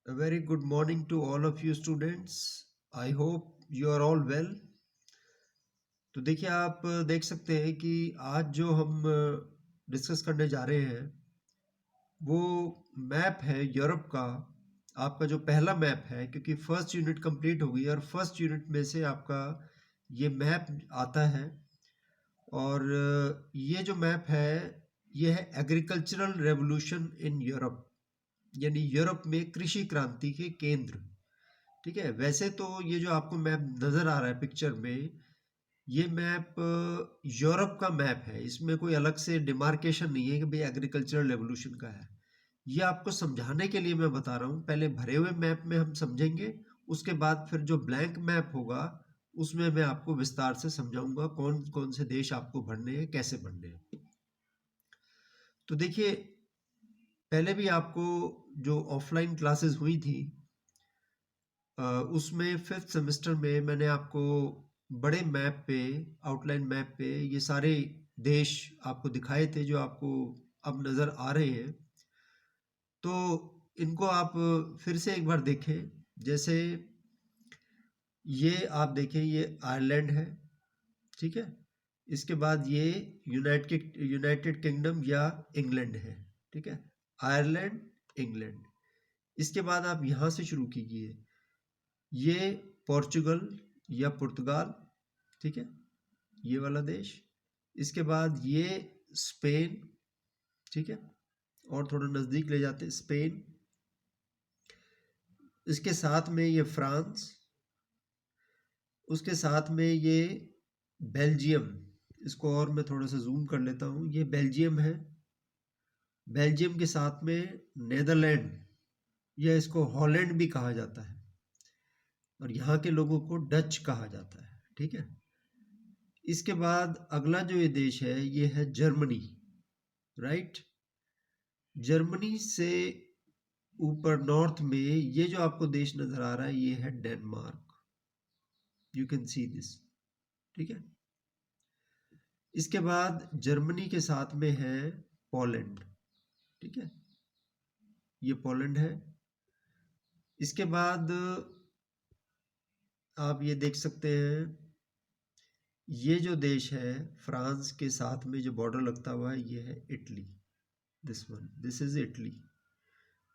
A very good morning to all of you students. I hope you are all well. तो देखिए आप देख सकते हैं कि आज जो हम डिस्कस करने जा रहे हैं वो मैप है यूरोप का। आपका जो पहला मैप है, क्योंकि फर्स्ट यूनिट कंप्लीट हो गई और फर्स्ट यूनिट में से आपका ये मैप आता है। और ये जो मैप है ये है एग्रीकल्चरल रेवोल्यूशन इन यूरोप, यानी यूरोप में कृषि क्रांति के केंद्र। ठीक है, वैसे तो ये जो आपको मैप नज़र आ रहा है पिक्चर में, ये मैप यूरोप का मैप है। इसमें कोई अलग से डिमार्केशन नहीं है कि भाई एग्रीकल्चरल रेवोल्यूशन का है। ये आपको समझाने के लिए मैं बता रहा हूँ। पहले भरे हुए मैप में हम समझेंगे, उसके बाद फिर जो ब्लैंक मैप होगा उसमें मैं आपको विस्तार से समझाऊंगा कौन कौन से देश आपको भरने हैं, कैसे भरने हैं। तो देखिए, पहले भी आपको जो ऑफलाइन क्लासेस हुई थी उसमें फिफ्थ सेमेस्टर में मैंने आपको बड़े मैप पे, आउटलाइन मैप पे ये सारे देश आपको दिखाए थे जो आपको अब नज़र आ रहे हैं। तो इनको आप फिर से एक बार देखें। जैसे ये आप देखें, ये आयरलैंड है, ठीक है। इसके बाद ये यूनाइटेड किंगडम या इंग्लैंड है, ठीक है। Ireland, England. इसके बाद आप यहाँ से शुरू कीजिए, ये पोर्चुगल या पुर्तगाल, ठीक है, ये वाला देश। इसके बाद ये स्पेन, ठीक है, और थोड़ा नज़दीक ले जाते हैं स्पेन। इसके साथ में ये फ्रांस, उसके साथ में ये बेल्जियम। इसको और मैं थोड़ा सा जूम कर लेता हूँ, ये बेल्जियम है। बेल्जियम के साथ में नेदरलैंड, या इसको हॉलैंड भी कहा जाता है, और यहाँ के लोगों को डच कहा जाता है, ठीक है। इसके बाद अगला जो ये देश है ये है जर्मनी, राइट। जर्मनी से ऊपर नॉर्थ में ये जो आपको देश नजर आ रहा है ये है Denmark. You can see this, ठीक है। इसके बाद जर्मनी के साथ में है पोलैंड, ठीक है, ये पोलैंड है। इसके बाद आप ये देख सकते हैं, ये जो देश है फ्रांस के साथ में जो बॉर्डर लगता हुआ है ये है इटली। दिस इज इटली,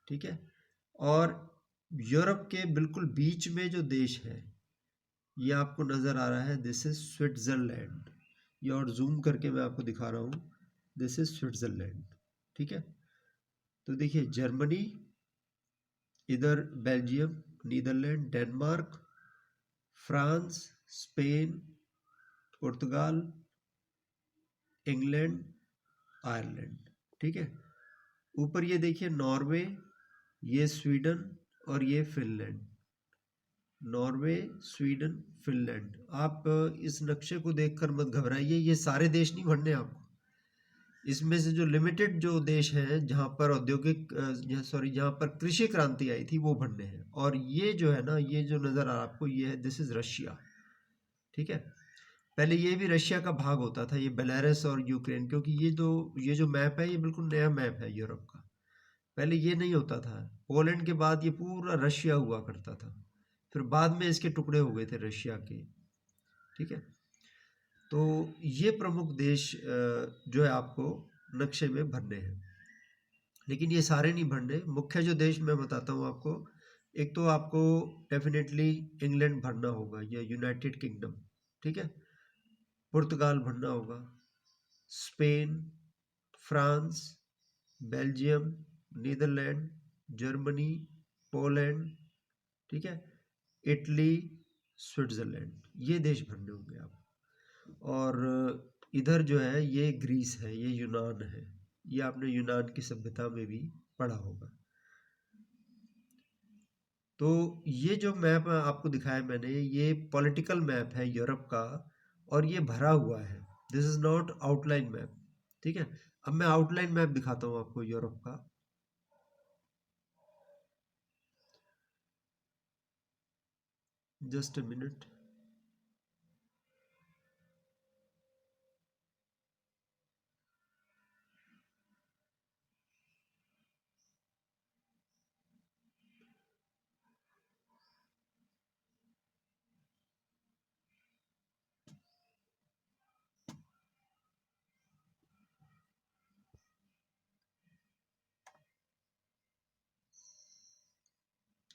ठीक है। और यूरोप के बिल्कुल बीच में जो देश है ये आपको नज़र आ रहा है, दिस इज स्विट्ज़रलैंड। ये और जूम करके मैं आपको दिखा रहा हूँ, दिस इज स्विट्ज़रलैंड, ठीक है। तो देखिए, जर्मनी, इधर Belgium, Netherlands, Denmark, France, Spain, पुर्तगाल, इंग्लैंड, आयरलैंड, ठीक है। ऊपर ये देखिए नॉर्वे, ये स्वीडन और ये फिनलैंड। Norway, Sweden, Finland. आप इस नक्शे को देखकर मत घबराइए, ये सारे देश नहीं भरने आपको। इसमें से जो लिमिटेड जो देश हैं जहाँ पर जहाँ पर कृषि क्रांति आई थी वो भरने हैं। और ये जो है ना, ये जो नज़र आ रहा है आपको, ये है, दिस इज रशिया, ठीक है। पहले ये भी रशिया का भाग होता था, ये बेलारस और यूक्रेन, क्योंकि ये जो मैप है ये बिल्कुल नया मैप है यूरोप का। पहले ये नहीं होता था। पोलैंड के बाद ये पूरा रशिया हुआ करता था, फिर बाद में इसके टुकड़े हो गए थे रशिया के, ठीक है। तो ये प्रमुख देश जो है आपको नक्शे में भरने हैं, लेकिन ये सारे नहीं भरने। मुख्य जो देश मैं बताता हूँ आपको, एक तो आपको डेफिनेटली इंग्लैंड भरना होगा या यूनाइटेड किंगडम, ठीक है। पुर्तगाल भरना होगा, Spain, France, Belgium, Netherland, Germany, Poland, ठीक है, इटली, स्विट्ज़रलैंड, ये देश भरने होंगे आप। और इधर जो है ये ग्रीस है, ये यूनान है। ये आपने यूनान की सभ्यता में भी पढ़ा होगा। तो ये जो मैप आपको दिखाया मैंने, ये पॉलिटिकल मैप है यूरोप का, और ये भरा हुआ है। This is not outline map, ठीक है। अब मैं आउटलाइन मैप दिखाता हूँ आपको यूरोप का। Just a minute.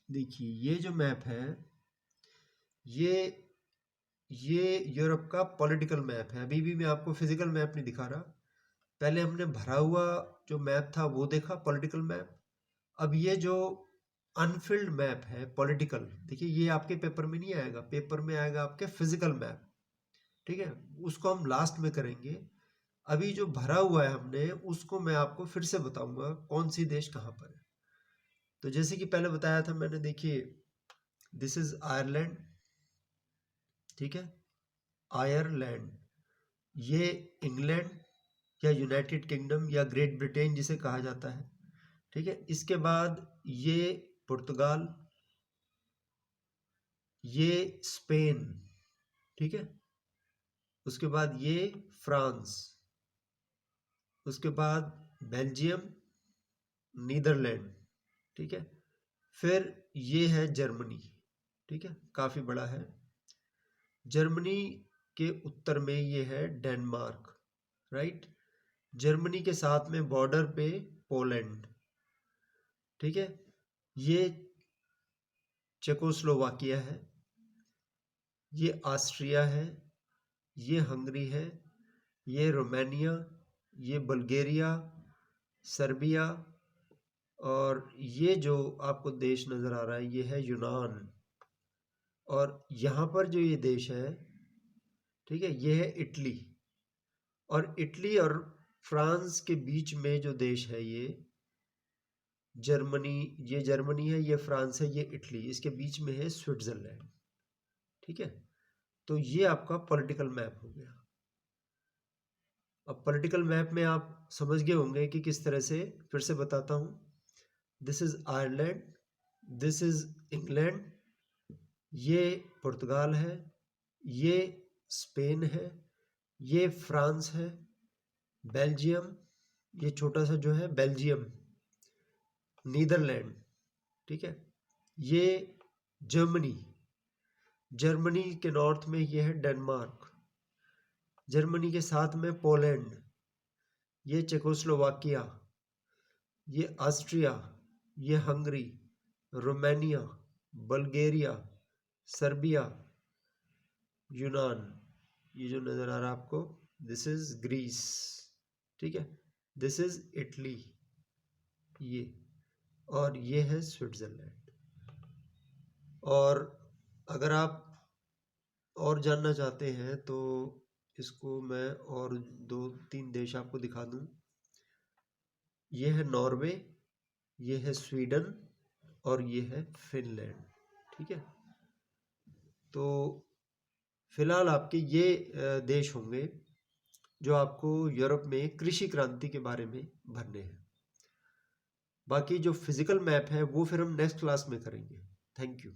देखिए ये जो मैप है ये यूरोप का पॉलिटिकल मैप है। अभी भी मैं आपको फिजिकल मैप नहीं दिखा रहा। पहले हमने भरा हुआ जो मैप था वो देखा, पॉलिटिकल मैप। अब ये जो अनफिल्ड मैप है पॉलिटिकल, देखिए ये आपके पेपर में नहीं आएगा, पेपर में आएगा आपके फिजिकल मैप, ठीक है, उसको हम लास्ट में करेंगे। अभी जो भरा हुआ है हमने उसको मैं आपको फिर से बताऊंगा कौन सी देश कहाँ पर है। तो जैसे कि पहले बताया था मैंने, देखिए दिस इज आयरलैंड, ठीक है, आयरलैंड, ये इंग्लैंड या यूनाइटेड किंगडम या ग्रेट ब्रिटेन जिसे कहा जाता है, ठीक है। इसके बाद ये पुर्तगाल, ये स्पेन, ठीक है। उसके बाद ये फ्रांस, उसके बाद बेल्जियम, नीदरलैंड, ठीक है। फिर ये है जर्मनी, ठीक है, काफी बड़ा है। जर्मनी के उत्तर में ये है डेनमार्क, राइट। जर्मनी के साथ में बॉर्डर पे पोलैंड, ठीक है। ये चेकोस्लोवाकिया है, ये ऑस्ट्रिया है, ये हंगरी है, ये रोमानिया, ये बल्गेरिया, सर्बिया, और ये जो आपको देश नज़र आ रहा है ये है यूनान। और यहाँ पर जो ये देश है, ठीक है, ये है इटली। और इटली और फ्रांस के बीच में जो देश है ये जर्मनी, ये जर्मनी है, ये फ्रांस है, ये इटली, इसके बीच में है स्विट्जरलैंड, ठीक है। तो ये आपका पॉलिटिकल मैप हो गया। अब पॉलिटिकल मैप में आप समझ गए होंगे कि किस तरह से, फिर से बताता हूँ। This is Ireland, this is England, ये पुर्तगाल है, ये स्पेन है, ये फ्रांस है, बेल्जियम, ये छोटा सा जो है बेल्जियम, नीदरलैंड, ठीक है, ये जर्मनी, जर्मनी के नॉर्थ में ये है डेनमार्क, जर्मनी के साथ में पोलैंड, ये चेकोस्लोवाकिया, ये ऑस्ट्रिया, ये हंगरी, रोमानिया, बल्गेरिया, सर्बिया, यूनान, ये जो नज़र आ रहा है आपको दिस इज ग्रीस, ठीक है, दिस इज इटली, ये, और ये है स्विट्जरलैंड। और अगर आप और जानना चाहते हैं तो इसको मैं और 2-3 देश आपको दिखा दूं। ये है नॉर्वे, ये है स्वीडन, और ये है फिनलैंड, ठीक है। तो फिलहाल आपके ये देश होंगे जो आपको यूरोप में कृषि क्रांति के बारे में भरने हैं। बाकी जो फिजिकल मैप है वो फिर हम नेक्स्ट क्लास में करेंगे। Thank you.